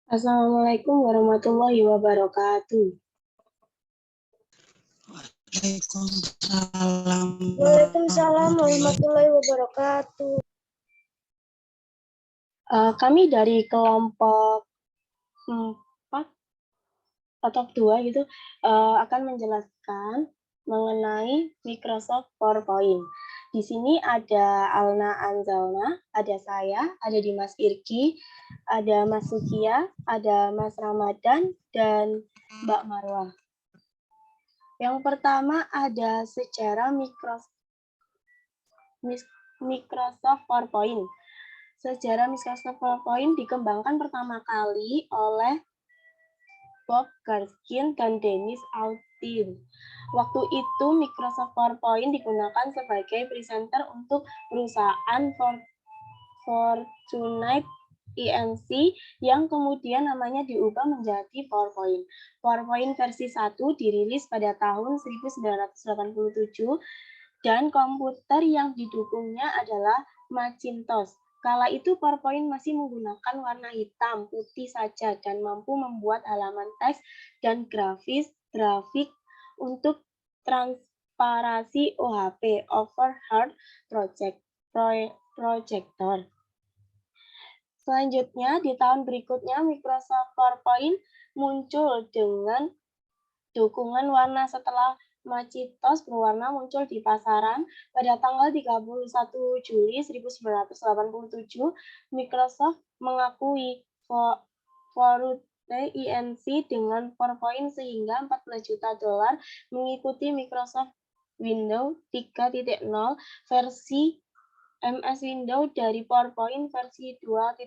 Assalamualaikum warahmatullahi wabarakatuh. Waalaikumsalam warahmatullahi wabarakatuh. Kami dari kelompok 4 atau 2 gitu akan menjelaskan mengenai Microsoft PowerPoint. Di sini ada Alna Anzalna, ada saya, ada Dimas Irki, ada Mas Sukia, ada Mas Ramadan, dan Mbak Marwah. Yang pertama ada sejarah Microsoft PowerPoint. Sejarah Microsoft PowerPoint dikembangkan pertama kali oleh Bob Gaskin dan Dennis Altin. Waktu itu Microsoft PowerPoint digunakan sebagai presenter untuk perusahaan Fortunate Inc. yang kemudian namanya diubah menjadi PowerPoint. PowerPoint versi 1 dirilis pada tahun 1987 dan komputer yang didukungnya adalah Macintosh. Kala itu PowerPoint masih menggunakan warna hitam putih saja dan mampu membuat halaman teks dan grafik untuk transparasi OHP (Overhead Projector). Selanjutnya, di tahun berikutnya Microsoft PowerPoint muncul dengan dukungan warna setelah Macintosh berwarna muncul di pasaran. Pada tanggal 31 Juli 1987, Microsoft mengakui Fortune Inc. dengan PowerPoint sehingga $14 juta mengikuti Microsoft Windows 3.0 versi MS Windows dari PowerPoint versi 2.0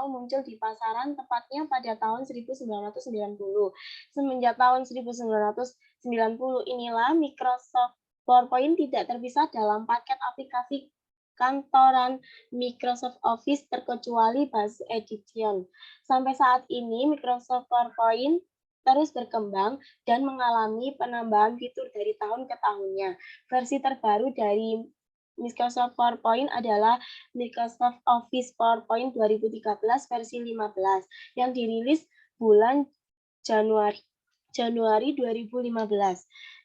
muncul di pasaran tepatnya pada tahun 1990. Semenjak tahun 1990 inilah Microsoft PowerPoint tidak terpisah dalam paket aplikasi kantoran Microsoft Office terkecuali Base Edition. Sampai saat ini Microsoft PowerPoint terus berkembang dan mengalami penambahan fitur dari tahun ke tahunnya. Versi terbaru dari Microsoft PowerPoint adalah Microsoft Office PowerPoint 2013 versi 15 yang dirilis bulan Januari 2015.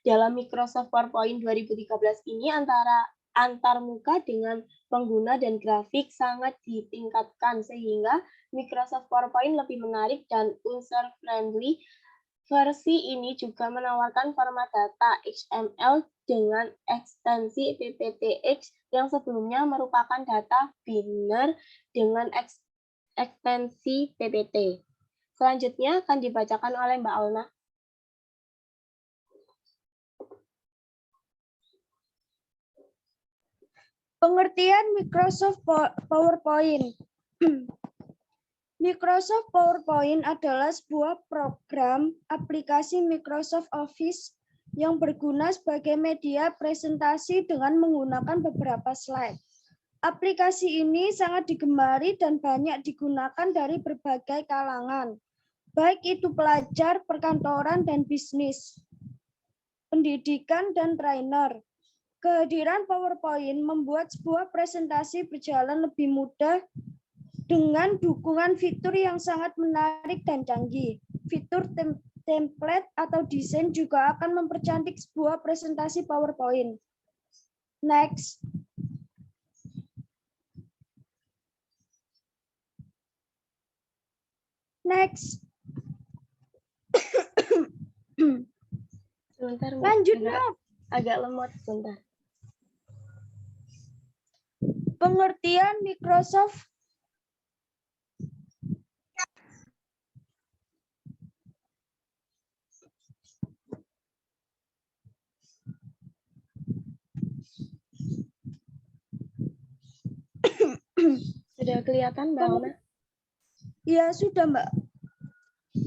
Dalam Microsoft PowerPoint 2013 ini antar muka dengan pengguna dan grafik sangat ditingkatkan sehingga Microsoft PowerPoint lebih menarik dan user-friendly. Versi ini juga menawarkan format data XML dengan ekstensi PPTX yang sebelumnya merupakan data biner dengan ekstensi PPT. Selanjutnya akan dibacakan oleh Mbak Alna. Pengertian Microsoft PowerPoint. Microsoft PowerPoint adalah sebuah program aplikasi Microsoft Office yang berguna sebagai media presentasi dengan menggunakan beberapa slide. Aplikasi ini sangat digemari dan banyak digunakan dari berbagai kalangan, baik itu pelajar, perkantoran, dan bisnis, pendidikan, dan trainer. Kehadiran PowerPoint membuat sebuah presentasi berjalan lebih mudah dengan dukungan fitur yang sangat menarik dan canggih. Fitur template atau desain juga akan mempercantik sebuah presentasi PowerPoint. Next. Next. Sebentar, Mbak. Lanjut, agak lemot sebentar. Pengertian Microsoft Sudah kelihatan, Mbak Alna? Ya, sudah, Mbak.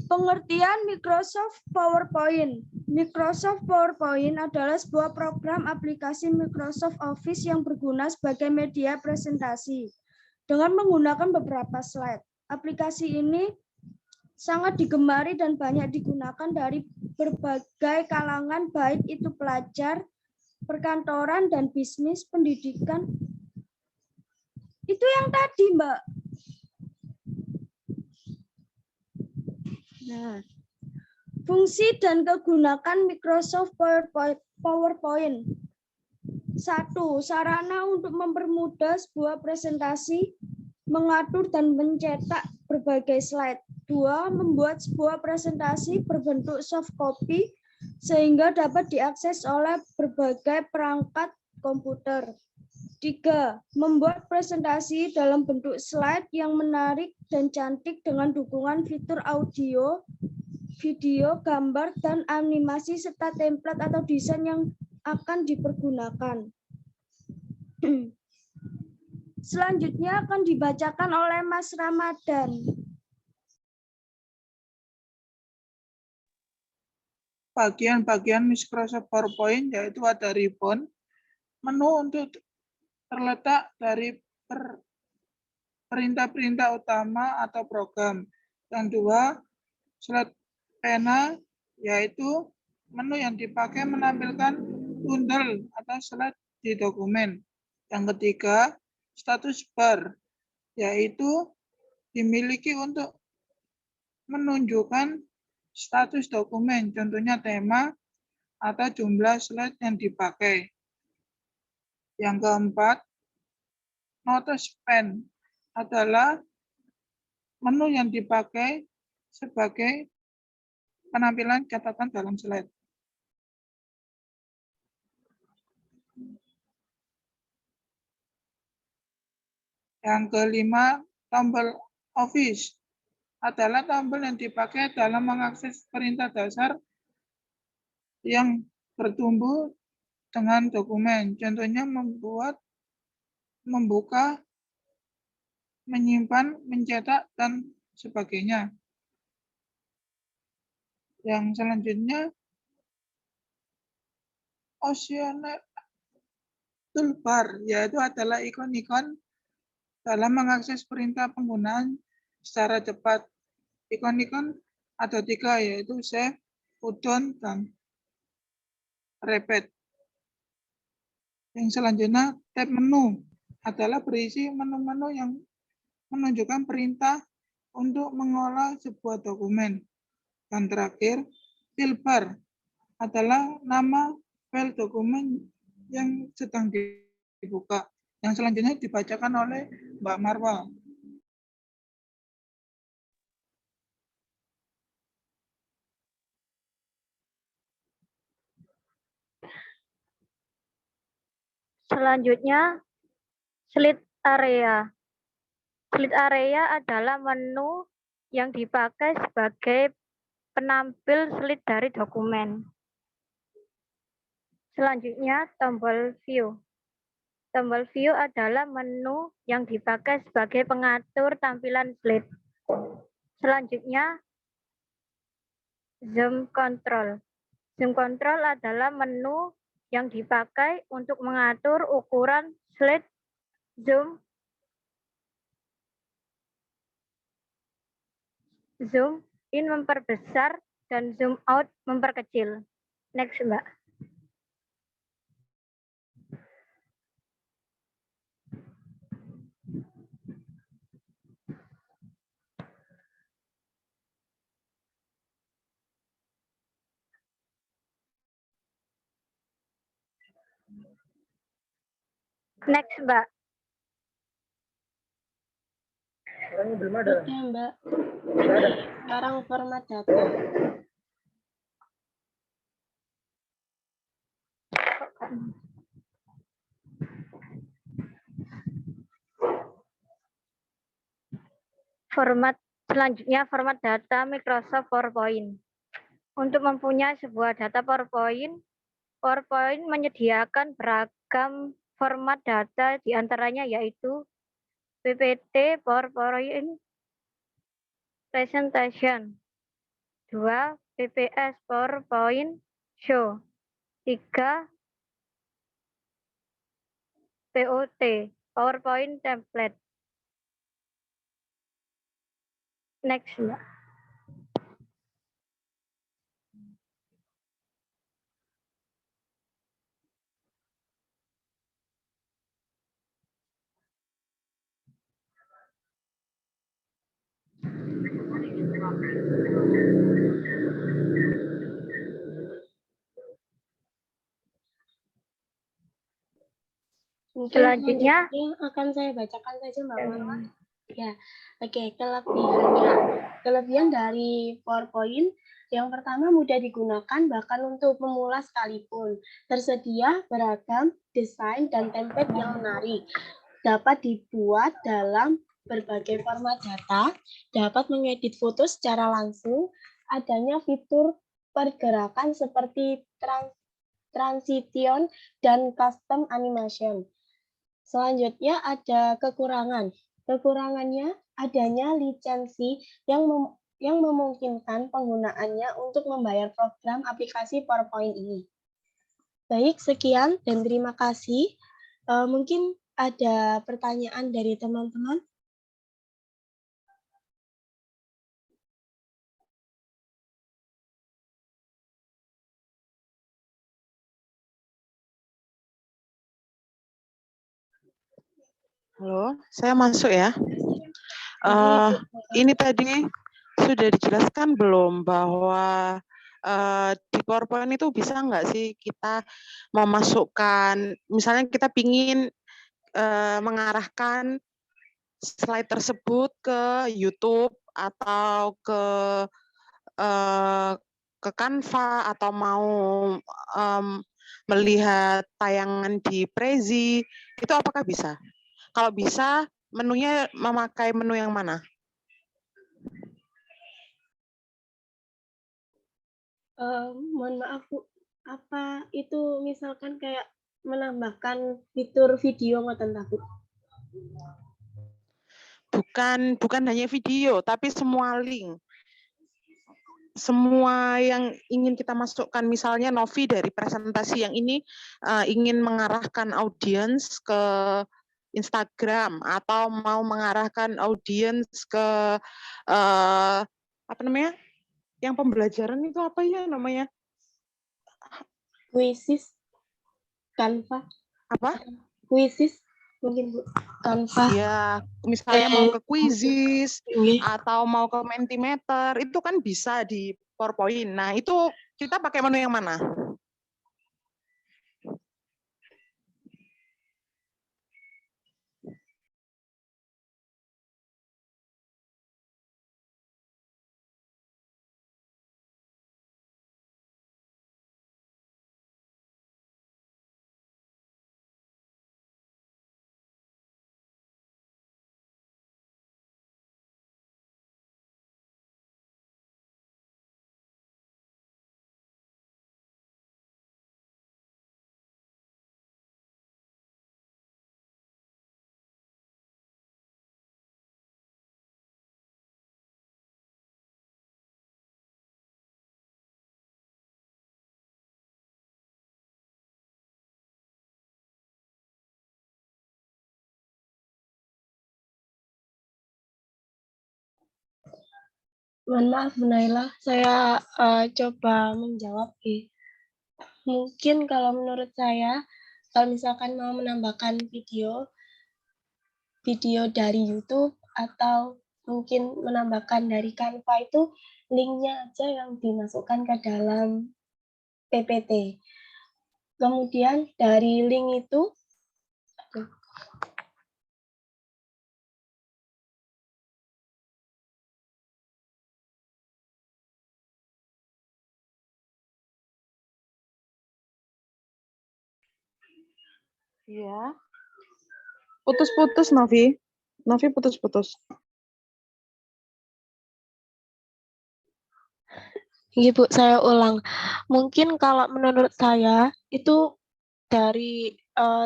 Pengertian Microsoft PowerPoint. Microsoft PowerPoint adalah sebuah program aplikasi Microsoft Office yang berguna sebagai media presentasi dengan menggunakan beberapa slide. Aplikasi ini sangat digemari dan banyak digunakan dari berbagai kalangan, baik itu pelajar, perkantoran, dan bisnis, pendidikan. Itu yang tadi, Mbak. Nah, fungsi dan kegunakan Microsoft PowerPoint. 1. Sarana untuk mempermudah sebuah presentasi, mengatur dan mencetak berbagai slide. 2. Membuat sebuah presentasi berbentuk soft copy sehingga dapat diakses oleh berbagai perangkat komputer. 3. Membuat presentasi dalam bentuk slide yang menarik dan cantik dengan dukungan fitur audio, video, gambar, dan animasi serta template atau desain yang akan dipergunakan. Selanjutnya akan dibacakan oleh Mas Ramadan. Bagian-bagian Microsoft PowerPoint yaitu ada ribbon, menu untuk terletak dari perintah-perintah utama atau program. Yang kedua, slide pena, yaitu menu yang dipakai menampilkan bundel atau slide di dokumen. Yang ketiga, status bar, yaitu dimiliki untuk menunjukkan status dokumen, contohnya tema atau jumlah slide yang dipakai. Yang keempat, notice pen adalah menu yang dipakai sebagai penampilan catatan dalam slide. Yang kelima, tombol Office adalah tombol yang dipakai dalam mengakses perintah dasar yang bertumbuh dengan dokumen. Contohnya membuka, menyimpan, mencetak, dan sebagainya. Yang selanjutnya, optional toolbar, yaitu adalah ikon-ikon dalam mengakses perintah penggunaan secara cepat. Ikon-ikon ada 3, yaitu save, down, dan repeat. Yang selanjutnya, tab menu adalah berisi menu-menu yang menunjukkan perintah untuk mengolah sebuah dokumen. Dan terakhir, filbar adalah nama file dokumen yang sedang dibuka. Yang selanjutnya dibacakan oleh Mbak Marwa. Selanjutnya, slide area. Slide area adalah menu yang dipakai sebagai penampil slide dari dokumen. Selanjutnya, tombol view. Tombol view adalah menu yang dipakai sebagai pengatur tampilan slide. Selanjutnya, zoom control. Zoom control adalah menu yang dipakai untuk mengatur ukuran slide zoom in memperbesar dan zoom out memperkecil. Next, Mbak. Next, Mbak. Udah, Mbak. Sekarang format data. Selanjutnya format data Microsoft PowerPoint. Untuk mempunyai sebuah data PowerPoint menyediakan beragam format data diantaranya yaitu PPT, PowerPoint Presentation, 2. PPS, PowerPoint Show, 3. POT, PowerPoint Template. Next, Mbak. Mungkin Selanjutnya, selanjutnya akan saya bacakan saja Mbak Marwa. Ya, oke, kelebihannya. Kelebihan dari PowerPoint yang pertama mudah digunakan bahkan untuk pemula sekalipun. Tersedia beragam desain dan template yang menarik. Dapat dibuat dalam berbagai format data, dapat mengedit foto secara langsung, adanya fitur pergerakan seperti transition dan custom animation. Selanjutnya ada kekurangan. Kekurangannya adanya lisensi yang memungkinkan penggunaannya untuk membayar program aplikasi PowerPoint ini. Baik, sekian dan terima kasih. Mungkin ada pertanyaan dari teman-teman. Halo, saya masuk ya. Ini tadi sudah dijelaskan belum bahwa di PowerPoint itu bisa nggak sih kita memasukkan, misalnya kita ingin mengarahkan slide tersebut ke YouTube atau ke Canva atau mau melihat tayangan di Prezi, itu apakah bisa? Kalau bisa, menunya memakai menu yang mana? Mohon maaf Bu, apa itu misalkan kayak menambahkan fitur video ngoten ta Bu? Bukan hanya video, tapi semua link. Semua yang ingin kita masukkan, misalnya Novi dari presentasi yang ini ingin mengarahkan audiens ke Instagram atau mau mengarahkan audiens ke apa namanya? Yang pembelajaran itu apa ya namanya? Quizzes, Canva, Apa? Quizzes mungkin Bu, Canva. Ya, misalnya mau ke Quizzes atau mau ke Mentimeter, itu kan bisa di PowerPoint. Nah, itu kita pakai menu yang mana? Mohon maaf Bu Naila, saya coba menjawab. Mungkin kalau menurut saya, kalau misalkan mau menambahkan video dari YouTube atau mungkin menambahkan dari Canva itu linknya aja yang dimasukkan ke dalam PPT. Kemudian dari link itu Iya. Putus-putus, Novi. Novi putus-putus. Iya Bu, saya ulang. Mungkin kalau menurut saya itu dari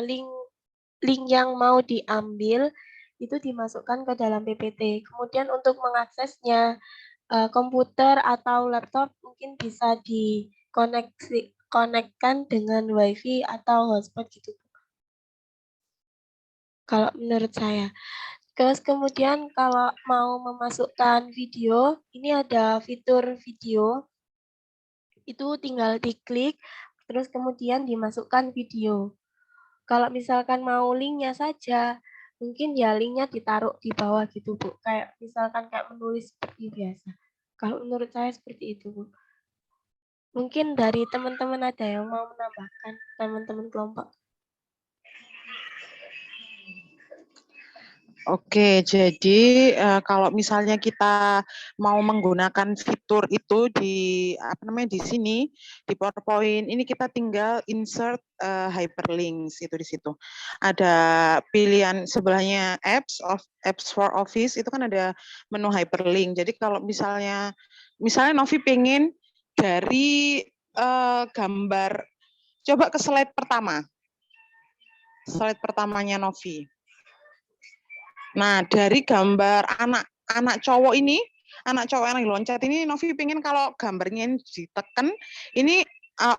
link yang mau diambil itu dimasukkan ke dalam PPT. Kemudian untuk mengaksesnya komputer atau laptop mungkin bisa dikonekkan dengan WiFi atau hotspot gitu. Kalau menurut saya. Terus kemudian kalau mau memasukkan video, ini ada fitur video. Itu tinggal diklik, terus kemudian dimasukkan video. Kalau misalkan mau linknya saja, mungkin ya linknya ditaruh di bawah gitu Bu. Kayak misalkan kayak menulis seperti biasa. Kalau menurut saya seperti itu Bu. Mungkin dari teman-teman ada yang mau menambahkan, teman-teman kelompok. Oke, jadi kalau misalnya kita mau menggunakan fitur itu di di sini di PowerPoint ini kita tinggal insert hyperlinks itu di situ. Ada pilihan sebelahnya apps for Office itu kan ada menu hyperlink. Jadi kalau misalnya Novi pengen dari gambar, coba ke slide pertama. Slide pertamanya Novi. Nah, dari gambar anak cowok ini, anak cowok yang loncat ini, Novi pengen kalau gambarnya ini ditekan, ini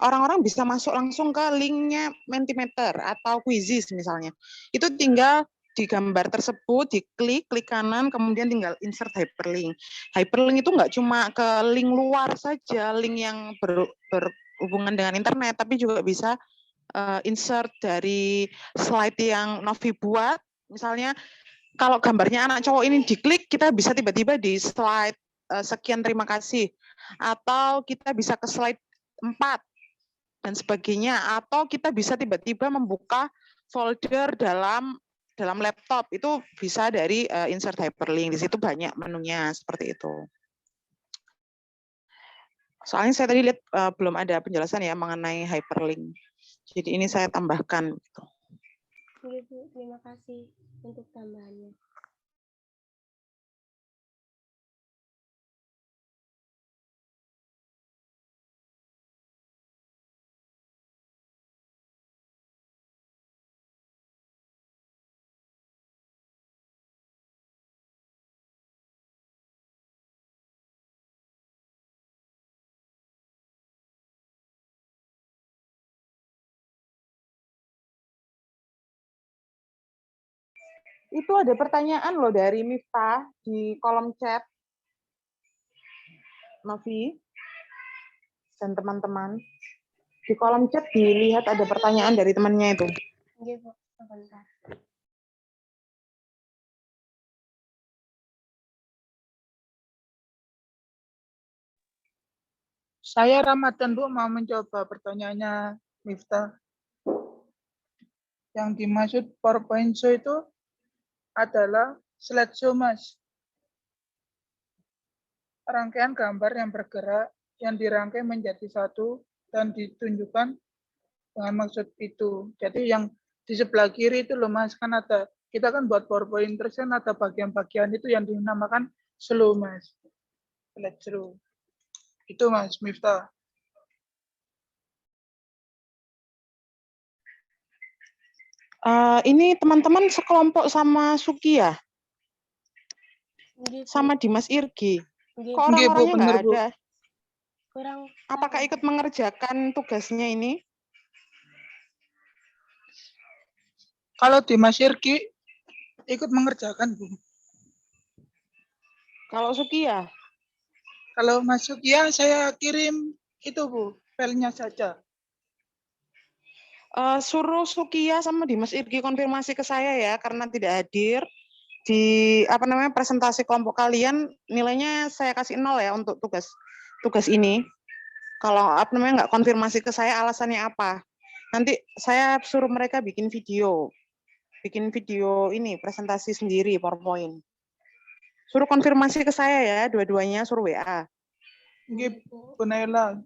orang-orang bisa masuk langsung ke linknya Mentimeter atau Quizzes misalnya. Itu tinggal di gambar tersebut, klik kanan, kemudian tinggal insert hyperlink. Hyperlink itu nggak cuma ke link luar saja, link yang berhubungan dengan internet, tapi juga bisa insert dari slide yang Novi buat, misalnya kalau gambarnya anak cowok ini diklik, kita bisa tiba-tiba di slide sekian terima kasih. Atau kita bisa ke slide 4 dan sebagainya. Atau kita bisa tiba-tiba membuka folder dalam laptop. Itu bisa dari insert hyperlink. Di situ banyak menunya seperti itu. Soalnya saya tadi lihat belum ada penjelasan ya mengenai hyperlink. Jadi ini saya tambahkan. Gitu. Bu, terima kasih untuk tambahannya. Itu ada pertanyaan loh dari Miftah di kolom chat. Novi dan teman-teman. Di kolom chat dilihat ada pertanyaan dari temannya itu. Iya, Bu. Sebentar. Saya Ramadan, Bu, mau mencoba pertanyaannya Miftah. Yang dimaksud PowerPoint show itu adalah slideshow, Mas. Rangkaian gambar yang bergerak, yang dirangkai menjadi satu dan ditunjukkan dengan maksud itu. Jadi yang di sebelah kiri itu loh, Mas, kan ada, kita kan buat PowerPoint terus kan ada bagian-bagian itu yang dinamakan slow, Mas. Slideshow. Itu, Mas Miftah. Ini teman-teman sekelompok sama Suki ya? Gitu. Sama Dimas Irgi. Gitu. Kok orang-orangnya bener, nggak Bu. ada? Kurang. Apakah ikut mengerjakan tugasnya ini? Kalau Dimas Irgi ikut mengerjakan, Bu. Kalau Suki ya? Kalau masuk ya saya kirim itu, Bu, filenya saja. Suruh Sukia sama Dimas Irgi konfirmasi ke saya ya, karena tidak hadir di presentasi kelompok kalian, nilainya saya kasih 0 ya untuk tugas ini. Kalau nggak konfirmasi ke saya alasannya apa, nanti saya suruh mereka bikin video ini presentasi sendiri PowerPoint. Suruh konfirmasi ke saya ya, dua-duanya suruh WA. Nggih, Bu Naila.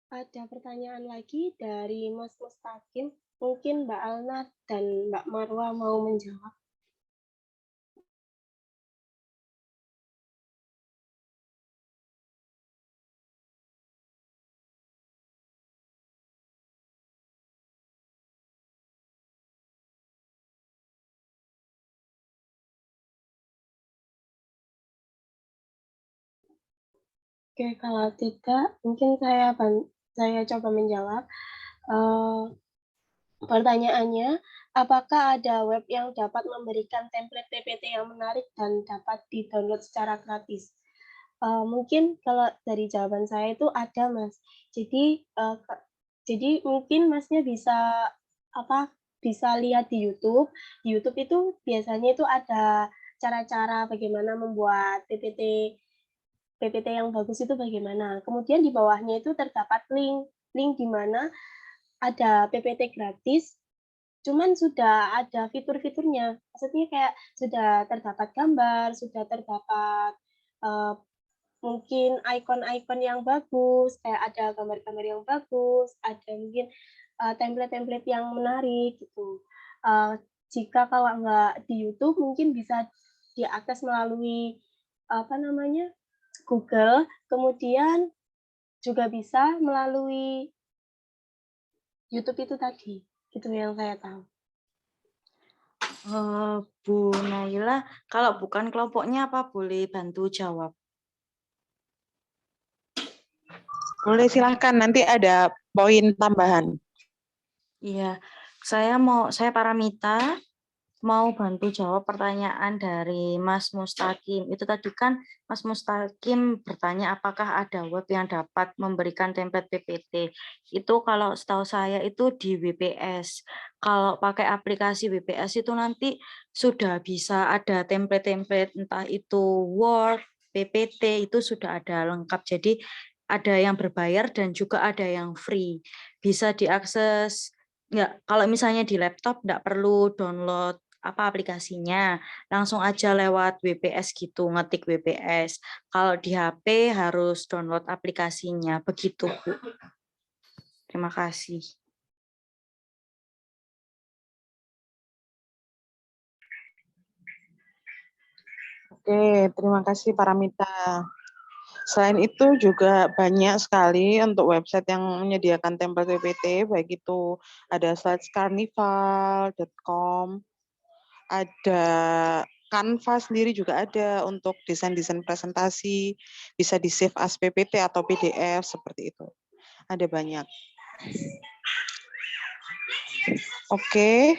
Ada pertanyaan lagi dari Mas Mustaqim. Mungkin Mbak Alna dan Mbak Marwa mau menjawab. Oke, kalau tidak, mungkin saya coba menjawab. Pertanyaannya, apakah ada web yang dapat memberikan template PPT yang menarik dan dapat di-download secara gratis? Mungkin kalau dari jawaban saya itu ada, Mas. Jadi mungkin Masnya bisa bisa lihat di YouTube. Di YouTube itu biasanya itu ada cara-cara bagaimana membuat PPT yang bagus itu bagaimana. Kemudian di bawahnya itu terdapat link di mana ada PPT gratis, cuman sudah ada fitur-fiturnya. Maksudnya kayak sudah terdapat gambar, sudah terdapat mungkin ikon-ikon yang bagus, kayak ada gambar-gambar yang bagus, ada mungkin template-template yang menarik gitu. Jika kalau nggak di YouTube, mungkin bisa diakses melalui Google, kemudian juga bisa melalui YouTube itu tadi, gitu yang saya tahu. Bu Naila, kalau bukan kelompoknya apa boleh bantu jawab? Boleh, silahkan. Nanti ada poin tambahan. Iya, saya Paramita mau bantu jawab pertanyaan dari Mas Mustaqim. Itu tadi kan Mas Mustaqim bertanya apakah ada web yang dapat memberikan template PPT. Itu kalau setahu saya itu di WPS. Kalau pakai aplikasi WPS itu nanti sudah bisa ada template-template, entah itu Word, PPT, itu sudah ada lengkap. Jadi ada yang berbayar dan juga ada yang free. Bisa diakses. Ya, kalau misalnya di laptop nggak perlu download aplikasinya, langsung aja lewat WPS gitu, ngetik WPS. Kalau di HP harus download aplikasinya, begitu Bu. Terima kasih. Oke, terima kasih Paramita. Selain itu juga banyak sekali untuk website yang menyediakan template PPT, baik itu ada slidescarnival.com, ada Canva sendiri juga ada untuk desain-desain presentasi, bisa di-save as PPT atau PDF seperti itu. Ada banyak. Oke.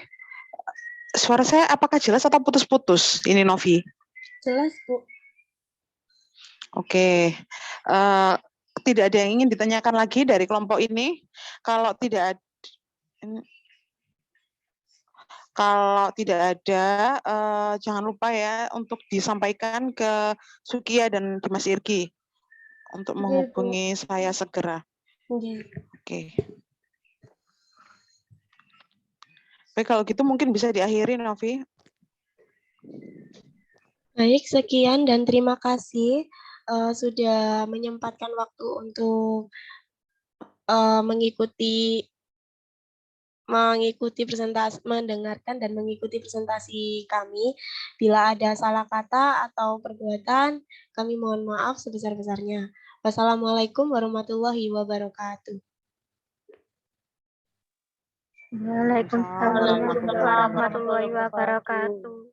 Suara saya apakah jelas atau putus-putus? Ini Novi. Jelas, Bu. Oke. Tidak ada yang ingin ditanyakan lagi dari kelompok ini. Kalau tidak ada, jangan lupa ya untuk disampaikan ke Sukia dan Dimas Irgi untuk menghubungi saya segera. Oke. Baik, kalau gitu mungkin bisa diakhiri, Novi. Baik, sekian dan terima kasih sudah menyempatkan waktu untuk mengikuti presentasi, mendengarkan dan mengikuti presentasi kami. Bila ada salah kata atau perbuatan, kami mohon maaf sebesar-besarnya. Wassalamualaikum warahmatullahi wabarakatuh. Waalaikumsalam warahmatullahi wabarakatuh.